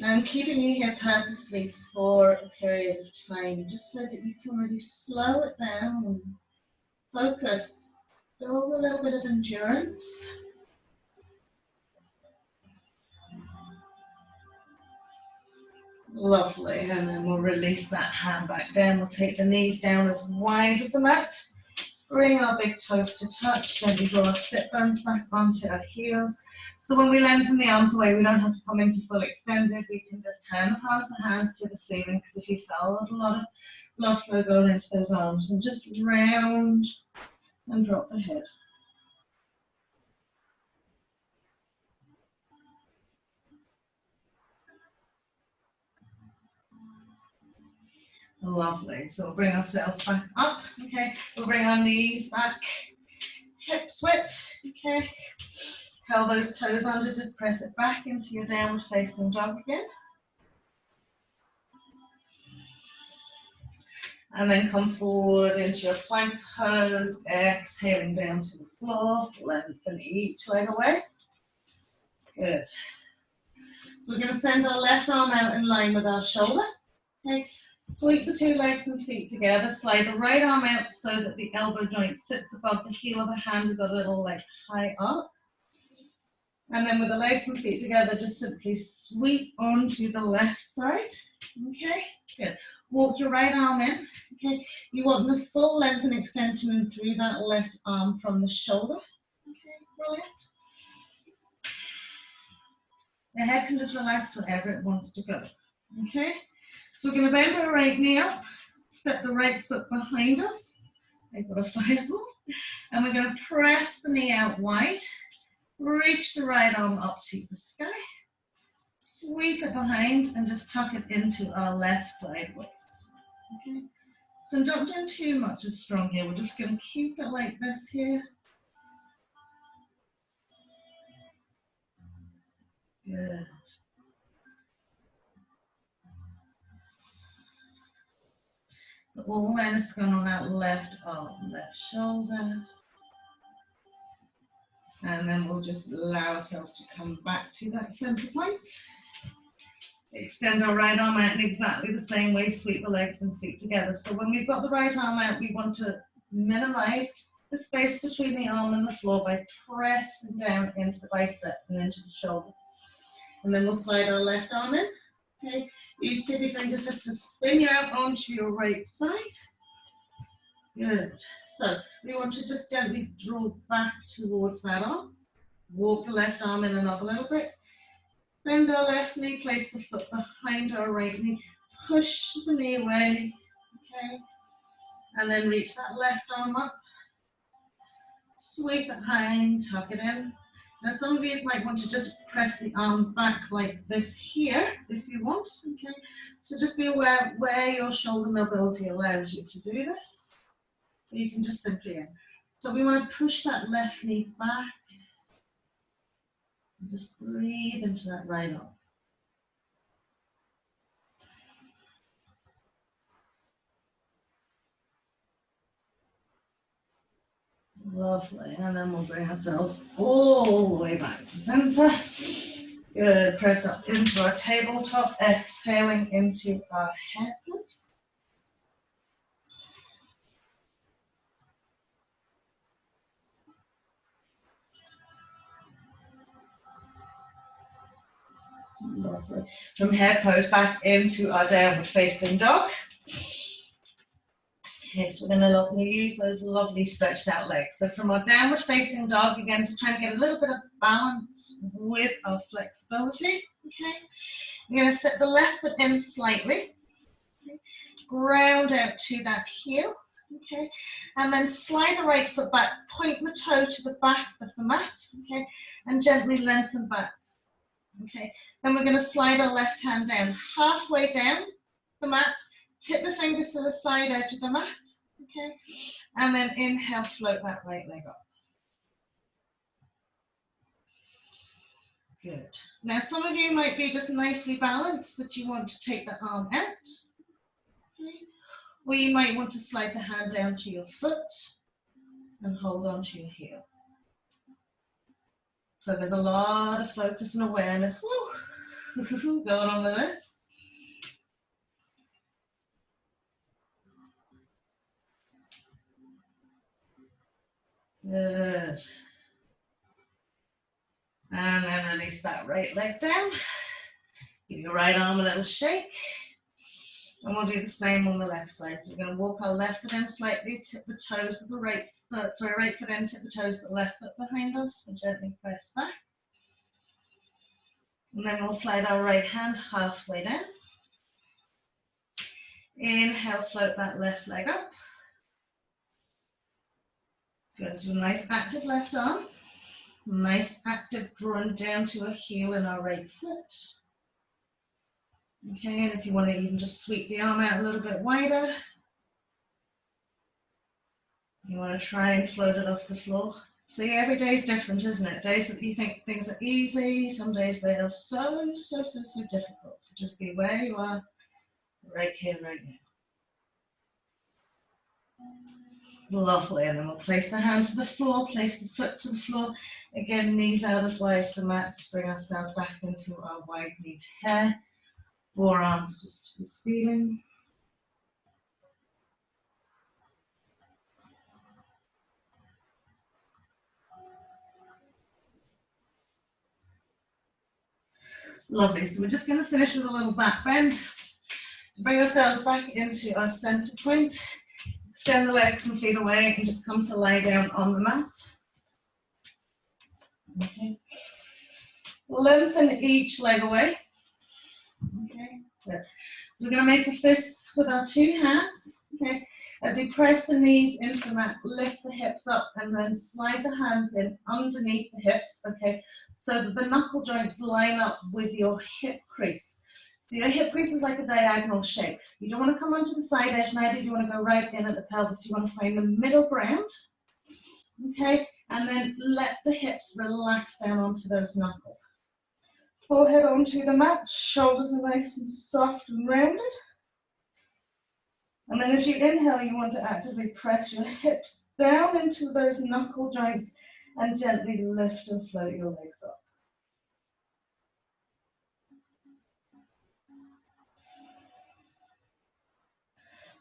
I'm keeping you here purposely for a period of time, just so that you can really slow it down and focus, build a little bit of endurance. Lovely, and then we'll release that hand back down. We'll take the knees down as wide as the mat. Bring our big toes to touch. Gently draw our sit bones back onto our heels. So when we lengthen the arms away, we don't have to come into full extended. We can just turn the palms of the hands to the ceiling, because if you felt a lot of blood flow going into those arms, and just round and drop the head. Lovely. So we'll bring ourselves back up. Okay. We'll bring our knees back, hips width. Okay. Curl those toes under. Just press it back into your downward facing dog again. And then come forward into your plank pose. Exhaling down to the floor. Lengthen each leg away. Good. So we're going to send our left arm out in line with our shoulder. Okay. Sweep the two legs and feet together. Slide the right arm out so that the elbow joint sits above the heel of the hand with a little leg high up. And then with the legs and feet together, just simply sweep onto the left side. Okay, good. Walk your right arm in. Okay, you want the full length and extension through that left arm from the shoulder. Okay, brilliant. The head can just relax wherever it wants to go. Okay. So we're going to bend our right knee up, step the right foot behind us. I've got a fireball. And we're going to press the knee out wide, reach the right arm up to the sky, sweep it behind, and just tuck it into our left side waist. Okay? So don't do too much as strong here. We're just going to keep it like this here. Good. So all awareness going on that left arm, left shoulder. And then we'll just allow ourselves to come back to that center point. Extend our right arm out in exactly the same way, sweep the legs and feet together. So when we've got the right arm out, we want to minimize the space between the arm and the floor by pressing down into the bicep and into the shoulder. And then we'll slide our left arm in. Okay, use tippy fingers just to spin you out onto your right side. Good. So we want to just gently draw back towards that arm. Walk the left arm in another little bit. Bend our left knee, place the foot behind our right knee. Push the knee away. Okay. And then reach that left arm up. Sweep it high, tuck it in. Now some of you might want to just press the arm back like this here, if you want, okay? So just be aware where your shoulder mobility allows you to do this. So you can just simply in. So we want to push that left knee back. And just breathe into that right arm. Lovely, and then we'll bring ourselves all the way back to center. Good, press up into our tabletop, exhaling into our head flips. Lovely. From head pose back into our downward facing dog. Okay, so we're going to use those lovely stretched out legs. So from our downward facing dog, again, just trying to get a little bit of balance with our flexibility. Okay, you're going to set the left foot in slightly, okay. Ground out to that heel, okay, and then slide the right foot back, point the toe to the back of the mat, okay, and gently lengthen back. Okay, then we're going to slide our left hand down, halfway down the mat, tip the fingers to the side edge of the mat, okay, and then inhale, float that right leg up. Good. Now some of you might be just nicely balanced, but you want to take the arm out, okay, or you might want to slide the hand down to your foot and hold on to your heel. So there's a lot of focus and awareness going on with this. Good. And then release that right leg down. Give your right arm a little shake. And we'll do the same on the left side. So we're going to walk our left foot in slightly, tip the toes of the right foot in, tip the toes of the left foot behind us, and gently press back. And then we'll slide our right hand halfway down. Inhale, float that left leg up. Good, so a nice active left arm. Nice active drawing down to a heel in our right foot. Okay, and if you want to even just sweep the arm out a little bit wider, you want to try and float it off the floor. See, every day is different, isn't it? Days that you think things are easy, some days they are so difficult. So just be where you are, right here, right now. Lovely, and then we'll place the hand to the floor, place the foot to the floor. Again, knees out as wide as the mat, just bring ourselves back into our wide kneed hair. Forearms just to the ceiling. Lovely, so we're just going to finish with a little back bend. To bring ourselves back into our center point. Extend the legs and feet away and just come to lie down on the mat. Okay. Lengthen each leg away. Okay. Good. So we're going to make the fists with our two hands. Okay. As we press the knees into the mat, lift the hips up and then slide the hands in underneath the hips. Okay. So that the knuckle joints line up with your hip crease. So your hip crease is like a diagonal shape. You don't want to come onto the side edge, neither do you want to go right in at the pelvis. You want to find the middle ground, okay? And then let the hips relax down onto those knuckles. Forehead onto the mat, shoulders are nice and soft and rounded. And then as you inhale, you want to actively press your hips down into those knuckle joints and gently lift and float your legs up.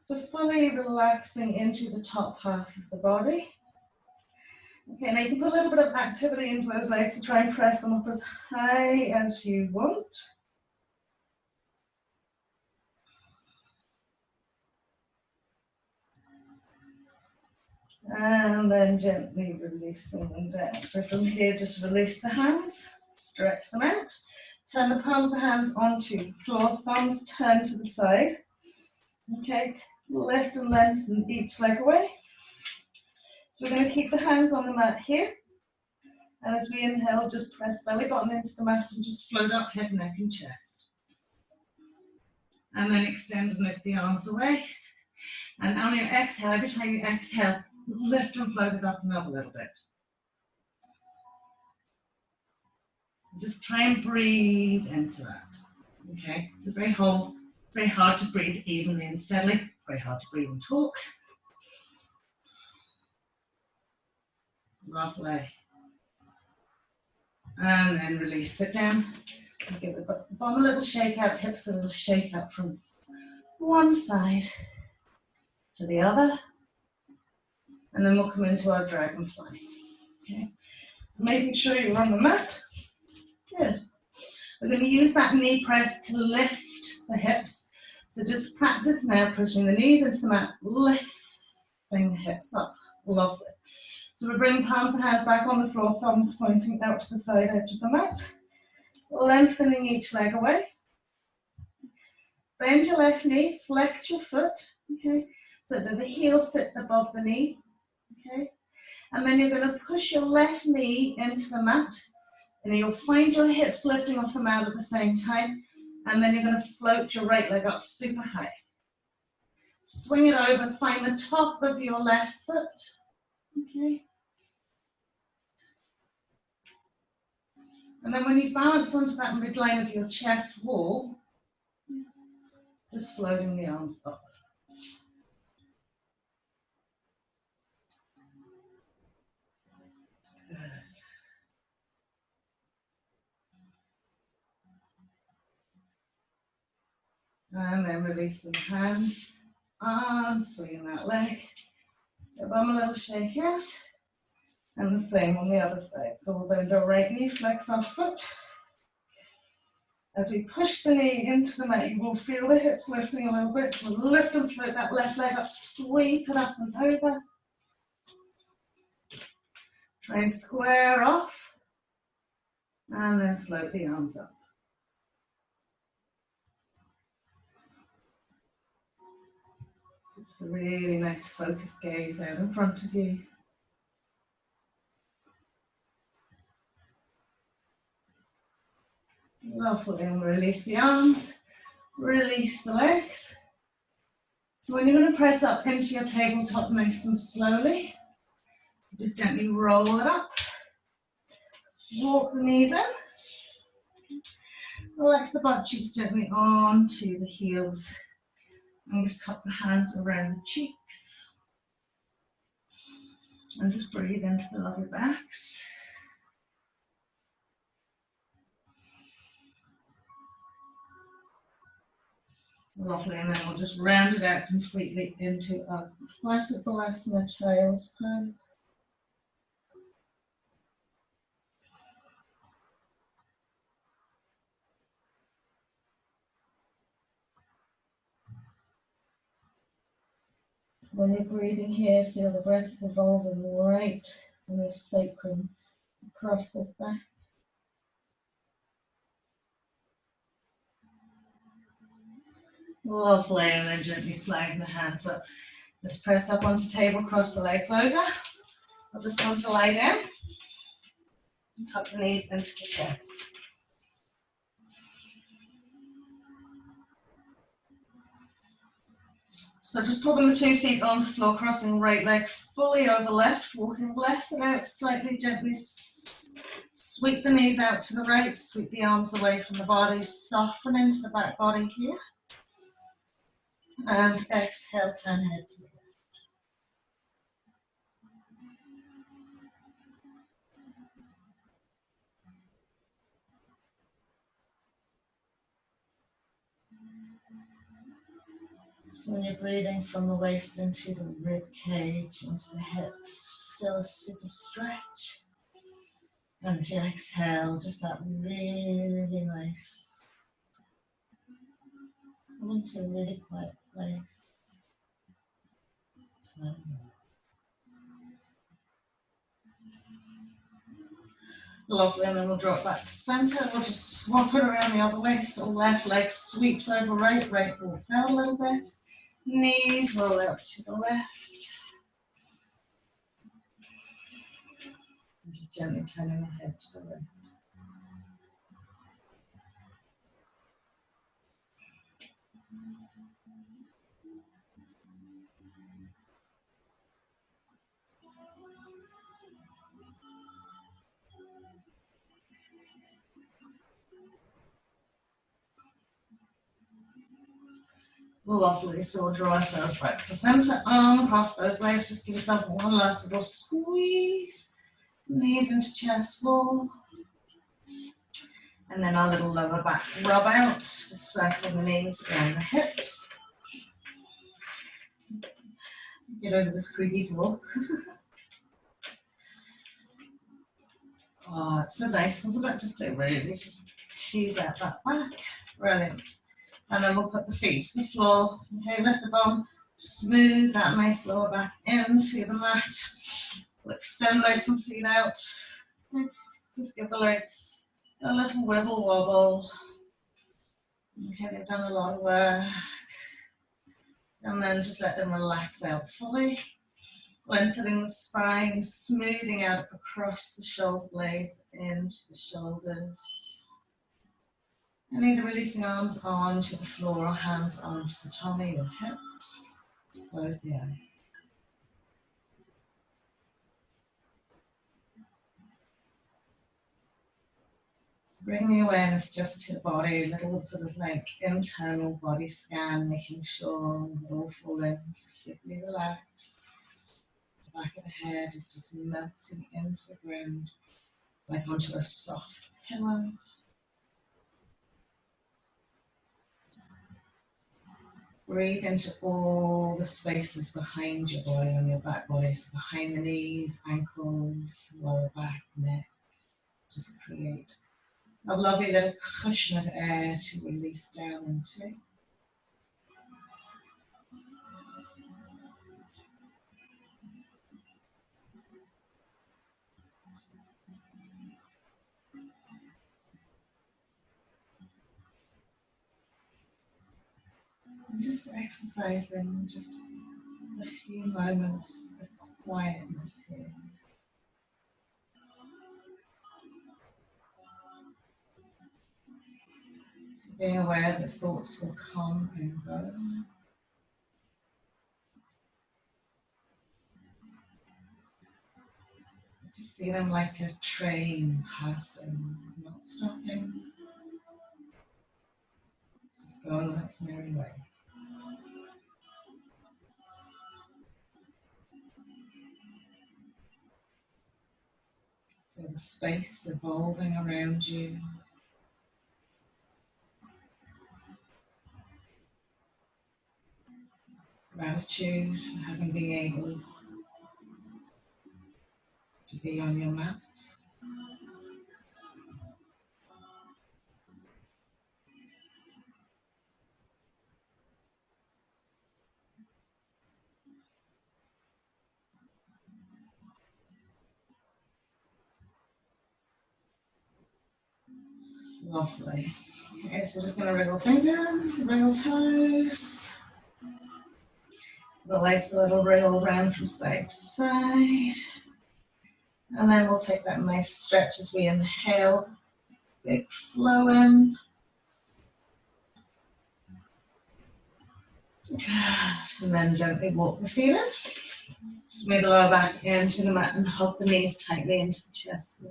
So fully relaxing into the top half of the body. Okay, now you can put a little bit of activity into those legs to try and press them up as high as you want. And then gently releasing them down. So from here, just release the hands, stretch them out. Turn the palms of the hands onto the floor, thumbs turn to the side. Okay, lift and lengthen each leg away. So we're going to keep the hands on the mat here. And as we inhale, just press belly button into the mat and just float up head, neck and chest. And then extend and lift the arms away. And on your exhale, every time you exhale, lift and float it up and up a little bit. Just try and breathe into that. Okay, it's very hard to breathe evenly and steadily. It's very hard to breathe and talk. Lovely. And then release. Sit down. Give the bum a little shake out, hips a little shake out from one side to the other. And then we'll come into our dragonfly. Okay, making sure you're on the mat. Good. We're going to use that knee press to lift the hips. So just practice now pushing the knees into the mat, lifting the hips up. Lovely. So we're bringing palms and hands back on the floor, thumbs pointing out to the side edge of the mat. Lengthening each leg away. Bend your left knee, flex your foot, okay, so that the heel sits above the knee, okay. And then you're going to push your left knee into the mat. And you'll find your hips lifting off the mat at the same time. And then you're going to float your right leg up super high. Swing it over, find the top of your left foot. Okay. And then when you balance onto that midline of your chest wall, just floating the arms up. Good. And then releasing the hands, arms, swinging that leg, your bum a little shake out, and the same on the other side. So we'll bend our right knee, flex our foot. As we push the knee into the mat, you will feel the hips lifting a little bit. So lift and float that left leg up, sweep it up and over. Try and square off, and then float the arms up. Just a really nice focused gaze out in front of you. Lovely, and release the arms, release the legs. So when you're going to press up into your tabletop nice and slowly, just gently roll it up, walk the knees in, relax the butt cheeks gently onto the heels. And just cup the hands around the cheeks. And just breathe into the lovely backs. Lovely, and then we'll just round it out completely into a classic Balasana child's pose. When you're breathing here, feel the breath revolving right in your sacrum across this back. Lovely, and then gently slide the hands up. Just press up onto table, cross the legs over. I'll just want to lie down. Tuck the knees into the chest. So just popping the 2 feet onto the floor, crossing right leg fully over left, walking left foot out slightly, gently sweep the knees out to the right, sweep the arms away from the body, soften into the back body here. And exhale, turn head to the left. So when you're breathing from the waist into the rib cage, into the hips, just feel a super stretch. And as you exhale, just that really nice. Come into a really quiet place. Lovely, and then we'll drop back to center. We'll just swap it around the other way. So left leg sweeps over right, right walks out a little bit. Knees roll up to the left. And just gently turning the head to the right. Lovely, so we'll draw ourselves back to centre, arm across those legs, just give yourself one last little squeeze, knees into chest wall, and then our little lower back rub out, just circle the knees around the hips, get over this creaky floor. Oh, it's so nice, isn't it? Just to really tease out that back, brilliant. And then we'll put the feet to the floor. Okay, lift the bum, smooth that nice lower back into the mat. We'll extend legs and feet out. Okay, just give the legs a little wiggle wobble. Okay, they've done a lot of work. And then just let them relax out fully. Lengthening the spine, smoothing out across the shoulder blades into the shoulders. And either releasing arms onto the floor or hands onto the tummy or hips. Close the eye. Bring the awareness just to the body, a little sort of like internal body scan, making sure all full limbs are simply relaxed. The back of the head is just melting into the ground, like onto a soft pillow. Breathe into all the spaces behind your body, on your back body, so behind the knees, ankles, lower back, neck. Just create a lovely little cushion of air to release down into. And just exercising just a few moments of quietness here. So being aware that thoughts will come and go. Just see them like a train passing, not stopping, just going on its merry way. Feel the space evolving around you. Gratitude for having been able to be on your mat. Lovely. Okay, so just going to wriggle fingers, wriggle toes. The legs a little wriggle around from side to side. And then we'll take that nice stretch as we inhale. Big flow in. Good. And then gently walk the feet in. Smooth the lower back into the mat and hug the knees tightly into the chest.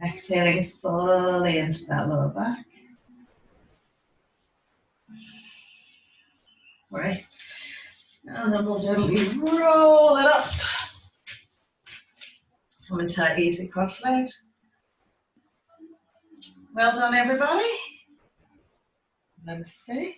Exhaling fully into that lower back. Right. And then we'll gently roll it up. Come into easy cross-legged. Well done, everybody. Namaste.